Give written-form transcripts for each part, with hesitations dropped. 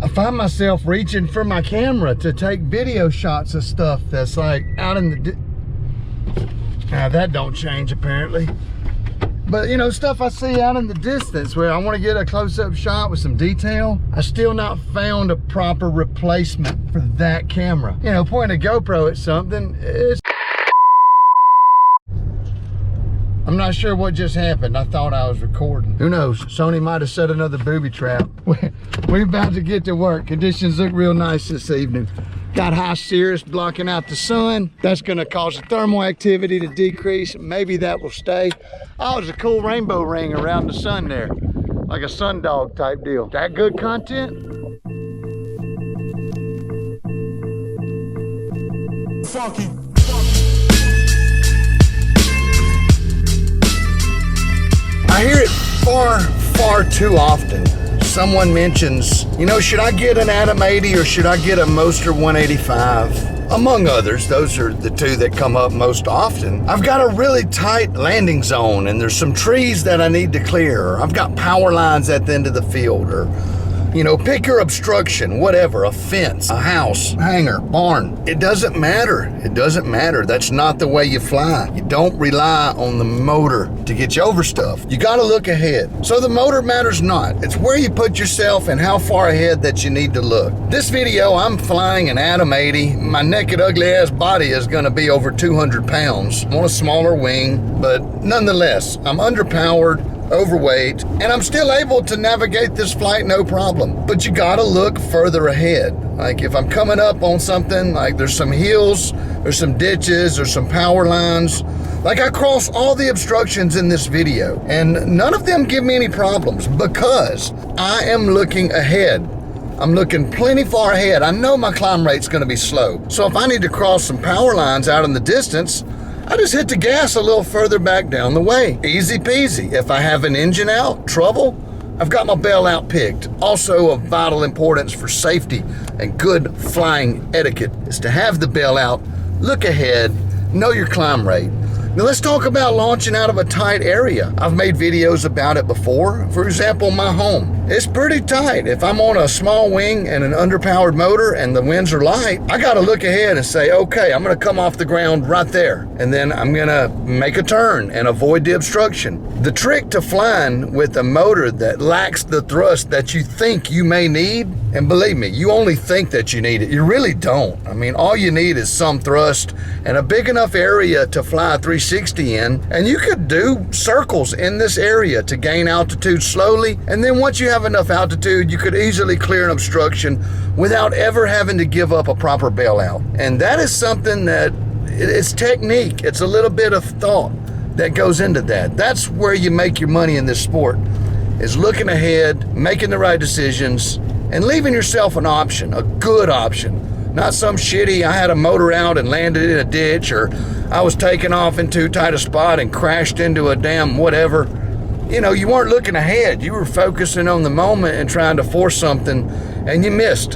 I find myself reaching for my camera to take video shots of stuff that's like out in the... Now that don't change apparently. But you know, stuff I see out in the distance where I want to get a close-up shot with some detail. I still not found a proper replacement for that camera. You know, pointing a GoPro at something, it's... I'm not sure what just happened. I thought I was recording. Who knows? Sony might have set another booby trap. We're about to get to work. Conditions look real nice this evening. Got high cirrus blocking out the sun. That's gonna cause the thermal activity to decrease. Maybe that will stay. Oh, there's a cool rainbow ring around the sun there. Like a sundog type deal. That good content? Funky. I hear it far too often. Someone mentions, you know, should I get an Atom 80 or should I get a Moster 185? Among others, those are the two that come up most often. I've got a really tight landing zone and there's some trees that I need to clear. Or I've got power lines at the end of the field, or you know, pick your obstruction, whatever, a fence, a house, hangar, barn. It doesn't matter. It doesn't matter. That's not the way you fly. You don't rely on the motor to get you over stuff. You gotta look ahead. So the motor matters not. It's where you put yourself and how far ahead that you need to look. This video, I'm flying an Atom 80. My naked ugly ass body is gonna be over 200 pounds. I'm on a smaller wing, but nonetheless, I'm underpowered, overweight, and I'm still able to navigate this flight no problem. But you gotta look further ahead. Like if I'm coming up on something, like there's some hills, there's some ditches, there's some power lines. Like I cross all the obstructions in this video, and none of them give me any problems because I am looking ahead. I'm looking plenty far ahead. I know my climb rate's gonna be slow. So if I need to cross some power lines out in the distance, I just hit the gas a little further back down the way. Easy peasy. If I have an engine out, trouble, I've got my bailout picked. Also of vital importance for safety and good flying etiquette is to have the bailout, look ahead, know your climb rate. Now let's talk about launching out of a tight area. I've made videos about it before. For example, my home. It's pretty tight. If I'm on a small wing and an underpowered motor and the winds are light, I gotta look ahead and say, okay, I'm gonna come off the ground right there. And then I'm gonna make a turn and avoid the obstruction. The trick to flying with a motor that lacks the thrust that you think you may need, and believe me, you only think that you need it. You really don't. I mean, all you need is some thrust and a big enough area to fly 360 in, and you could do circles in this area to gain altitude slowly, and then once you have enough altitude, you could easily clear an obstruction without ever having to give up a proper bailout. And that is something that, it's technique, it's a little bit of thought that goes into that. That's where you make your money in this sport, is looking ahead, making the right decisions, and leaving yourself an option, a good option. Not some shitty, I had a motor out and landed in a ditch, or I was taken off in too tight a spot and crashed into a damn whatever. You know, you weren't looking ahead. You were focusing on the moment and trying to force something, and you missed.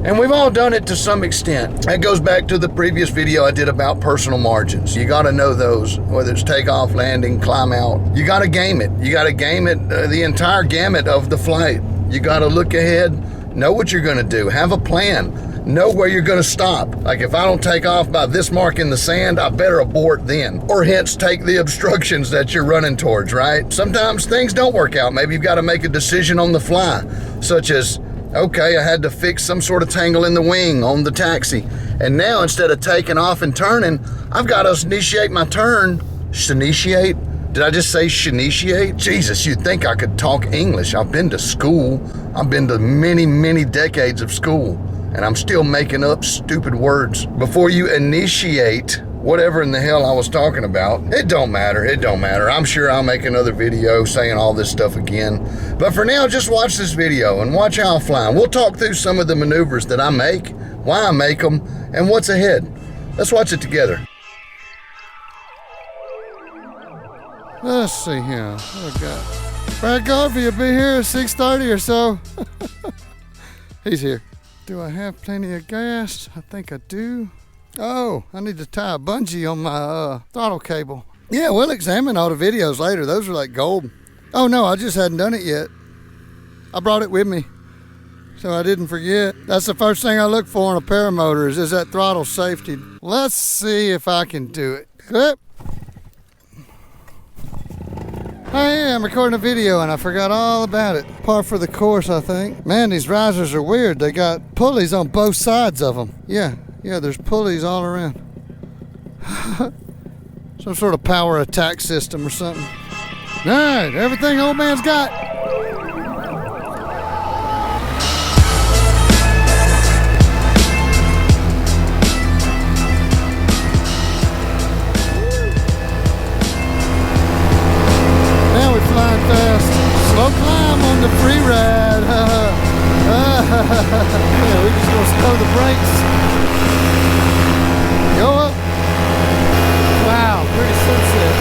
And we've all done it to some extent. That goes back to the previous video I did about personal margins. You gotta know those, whether it's takeoff, landing, climb out. You gotta game it. You gotta game it, the entire gamut of the flight. You gotta look ahead, know what you're gonna do, have a plan. Know where you're gonna stop. Like if I don't take off by this mark in the sand, I better abort then. Or hence take the obstructions that you're running towards, right? Sometimes things don't work out. Maybe you've got to make a decision on the fly, such as, okay, I had to fix some sort of tangle in the wing on the taxi. And now instead of taking off and turning, I've got to initiate my turn. Initiate? Did I just say initiate? Jesus, you'd think I could talk English. I've been to school. I've been to many decades of school. And I'm still making up stupid words. Before you initiate whatever in the hell I was talking about, it don't matter, it don't matter. I'm sure I'll make another video saying all this stuff again. But for now, just watch this video and watch how I fly. We'll talk through some of the maneuvers that I make, why I make them, and what's ahead. Let's watch it together. Let's see here, what we got? Brad Garvey will be here at 6:30 or so. He's here. Do I have plenty of gas? I think I do. Oh, I need to tie a bungee on my throttle cable. Yeah, we'll examine all the videos later. Those are like gold. Oh no, I just hadn't done it yet. I brought it with me. so I didn't forget. That's the first thing I look for in a paramotor is that throttle safety. Let's see if I can do it. Clip. Hey, I'm recording a video and I forgot all about it. Par for the course, I think. Man, these risers are weird. They got pulleys on both sides of them. Yeah, there's pulleys all around. Some sort of power attack system or something. All right, everything old man's got. Flying fast. Slow climb on the free ride. Yeah, we just gonna slow the brakes. Go up. Wow, pretty sunset.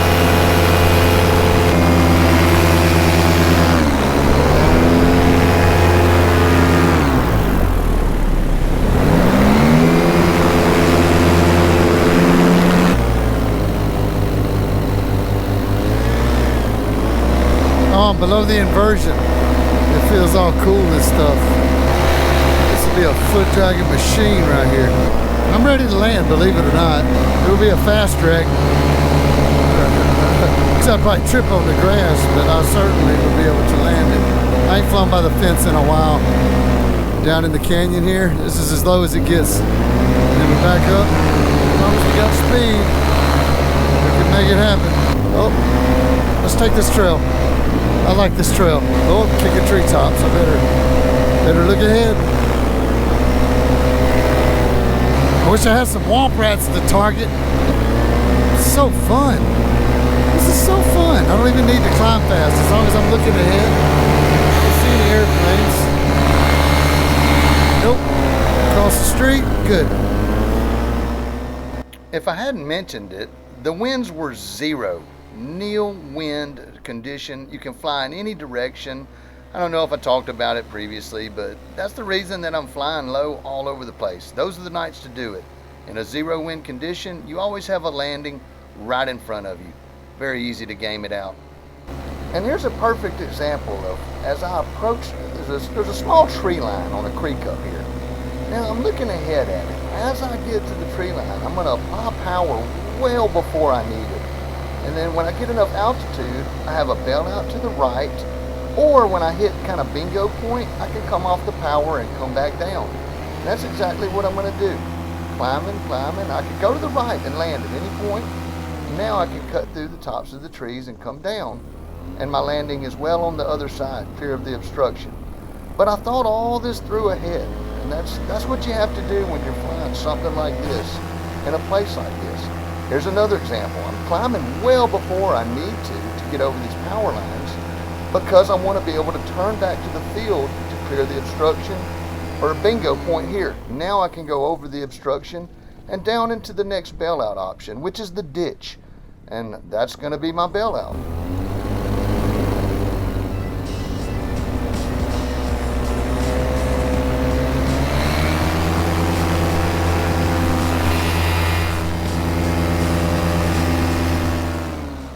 Below the inversion, it feels all cool and stuff. This will be a foot dragging machine right here. I'm ready to land, believe it or not. It will be a fast wreck. I'd probably trip on the grass, but I certainly will be able to land it. I ain't flown by the fence in a while. Down in the canyon here, this is as low as it gets. And then we back up. As long as we got speed, we can make it happen. Oh, let's take this trail. I like this trail. Oh, kicking treetops. I better look ahead. I wish I had some womp rats to target. It's so fun. This is so fun. I don't even need to climb fast as long as I'm looking ahead. I don't see any airplanes. Nope. Across the street. Good. If I hadn't mentioned it, the winds were 0. Nil wind condition. You can fly in any direction. I don't know if I talked about it previously, but that's the reason that I'm flying low all over the place. Those are the nights to do it. In a 0 wind condition, you always have a landing right in front of you. Very easy to game it out. And here's a perfect example of, as I approach, there's a small tree line on a creek up here. Now I'm looking ahead at it. As I get to the tree line, I'm going to apply power well before I need it. And then when I get enough altitude, I have a bailout to the right, or when I hit kind of bingo point, I can come off the power and come back down. And that's exactly what I'm going to do. Climbing. I can go to the right and land at any point. Now I can cut through the tops of the trees and come down. And my landing is well on the other side, clear of the obstruction. But I thought all this through ahead. And that's what you have to do when you're flying something like this in a place like this. Here's another example. I'm climbing well before I need to get over these power lines because I want to be able to turn back to the field to clear the obstruction or a bingo point here. Now I can go over the obstruction and down into the next bailout option, which is the ditch. And that's going to be my bailout.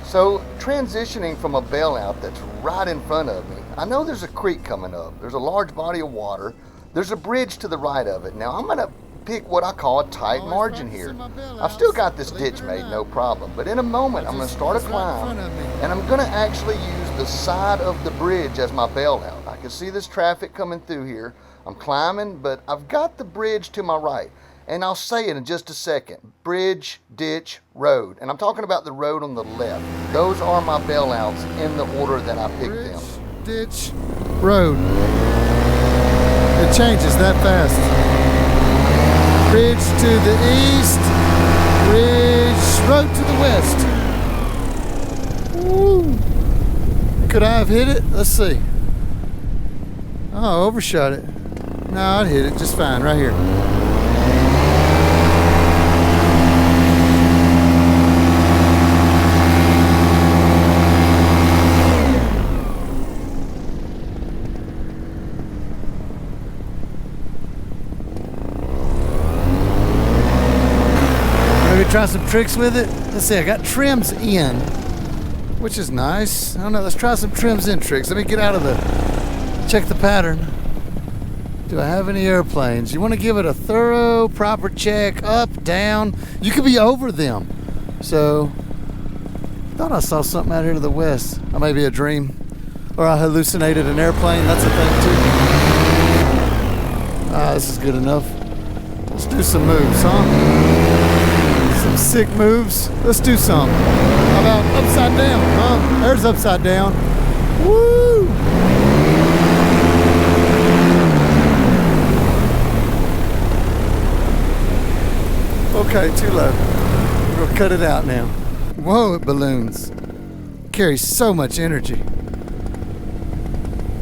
So transitioning from a bailout that's right in front of me, I know there's a creek coming up. There's a large body of water. There's a bridge to the right of it. Now I'm going to pick what I call a tight margin here. I've still got this ditch made, no problem. But in a moment, I'm going to start a climb, and I'm going to actually use the side of the bridge as my bailout. I can see this traffic coming through here. I'm climbing, but I've got the bridge to my right. And I'll say it in just a second. Bridge, ditch, road. And I'm talking about the road on the left. Those are my bailouts in the order that I picked them. Ditch, road. It changes that fast. Bridge to the east. Bridge, road to the west. Woo. Could I have hit it? Let's see. Oh, overshot it. No, I'd hit it just fine right here. Try some tricks with it. Let's see, I got trims in, which is nice. I don't know, let's try some trims in tricks. Let me get out of the, check the pattern. Do I have any airplanes? You want to give it a thorough, proper check, up, down. You could be over them. So, thought I saw something out here to the west. That may be a dream. Or I hallucinated an airplane. That's a thing too. This is good enough. Let's do some moves, huh? Some sick moves. Let's do some. How about upside down, huh? There's upside down. Woo! Okay, too low. We're gonna cut it out now. Whoa, it balloons. Carries so much energy.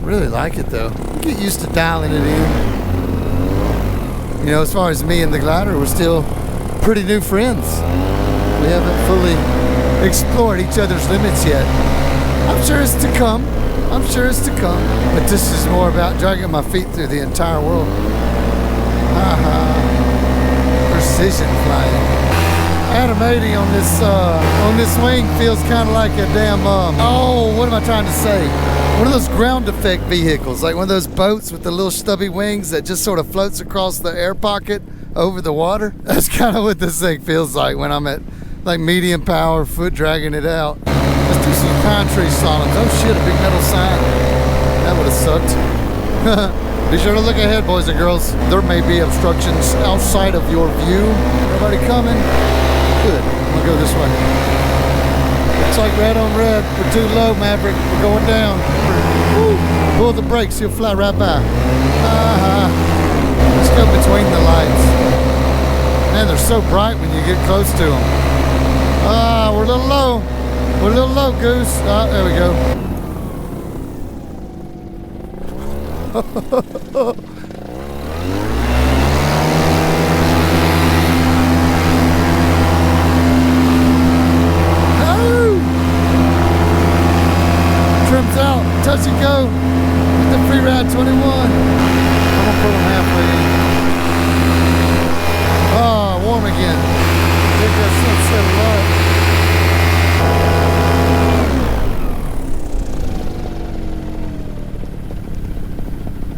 Really like it though. Get used to dialing it in. You know, as far as me and the glider, we're still pretty new friends. We haven't fully explored each other's limits yet. I'm sure it's to come. I'm sure it's to come. But this is more about dragging my feet through the entire world. Precision flying. Adam 80 on this wing feels kind of like a damn, what am I trying to say? One of those ground effect vehicles, like one of those boats with the little stubby wings that just sort of floats across the air pocket over the water. That's kind of what this thing feels like when I'm at like medium power, foot dragging it out. Let's do some pine tree solids. Oh shit, a big metal sign. That would have sucked. Be sure to look ahead, boys and girls. There may be obstructions outside of your view. Everybody coming? Good. I'm gonna go this way. Looks like red on red. We're too low, Maverick. We're going down. Woo. Pull the brakes, you'll fly right by. Let's go between the lights. Man, they're so bright when you get close to them. We're a little low. We're a little low, Goose. There we go. Trims out, touch and go with the free ride 21. I'm gonna pull them halfway in. Warm again. Take that sunset light.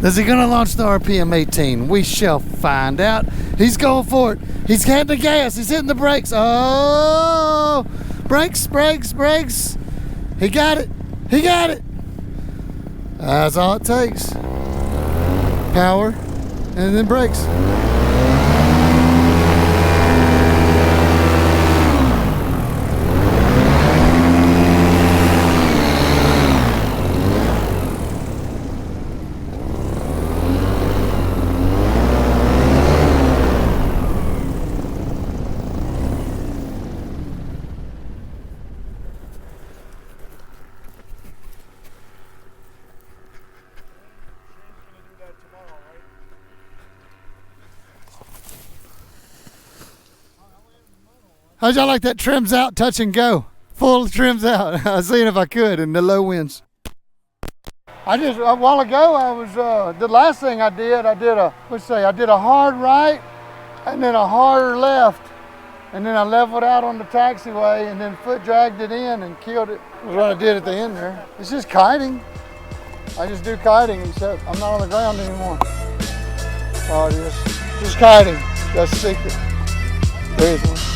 Is he gonna launch the RPM 18? We shall find out. He's going for it. He's hitting the gas. He's hitting the brakes. Oh, brakes, brakes, brakes. He got it. He got it. That's all it takes. Power and then brakes. How'd y'all like that trims out, touch and go? Full trims out. I was seeing if I could in the low winds. I just, a while ago, the last thing I did a hard right and then a harder left. And then I leveled out on the taxiway and then foot dragged it in and killed it. That's what I did at the end there. It's just kiting. I just do kiting, except I'm not on the ground anymore. That's all it is. Just kiting. That's the secret. There is one.